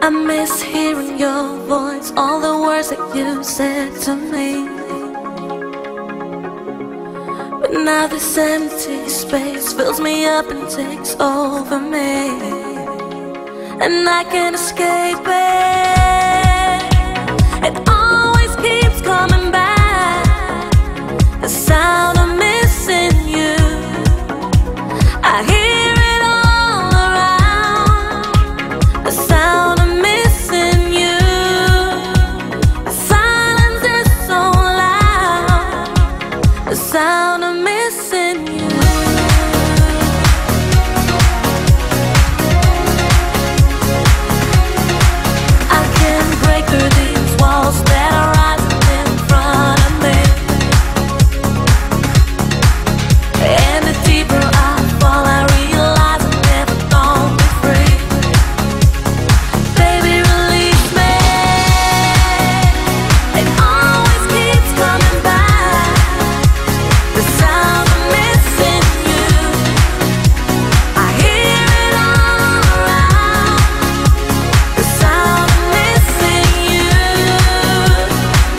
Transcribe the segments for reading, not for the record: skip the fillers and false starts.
I miss hearing your voice, all the words that you said to me. But now this empty space fills me up and takes over me, and I can't escape it. It always keeps coming back, the sound of missing you. I hear it all around, the sound of missing you. The silence is so loud, the sound of missing you. I can't break through these walls that are rising in front of me, and the deeper I fall, I realize I'm never gonna be free. Baby, release me. It always keeps coming back, the sound of missing you. I hear it all around, the sound of missing you.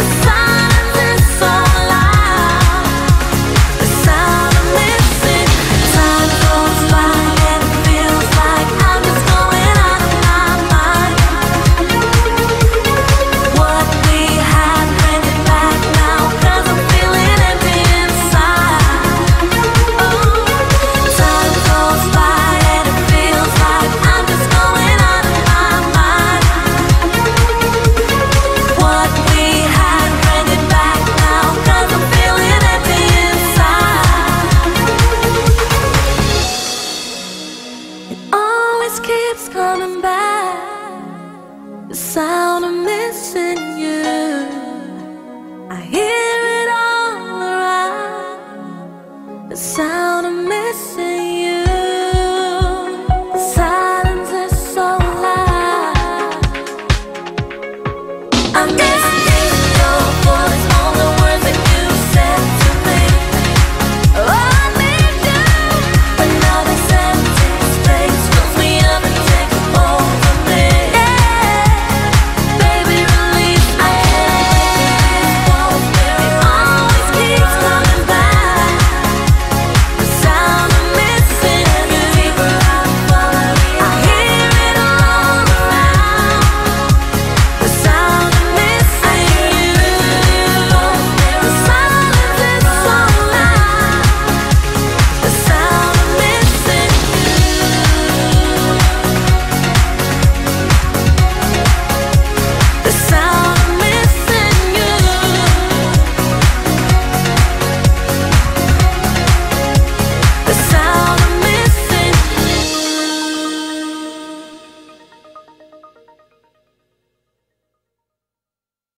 The silence is so loud, the sound of missing. Time goes by and it feels like I'm just going out of my mind. What we had, bring it back now, 'cause I'm feeling empty inside. Oh, time goes by and it feels like I'm just going out of my mind. What we had, bring it back now, 'cause I'm feeling empty inside. It always keeps coming back, the sound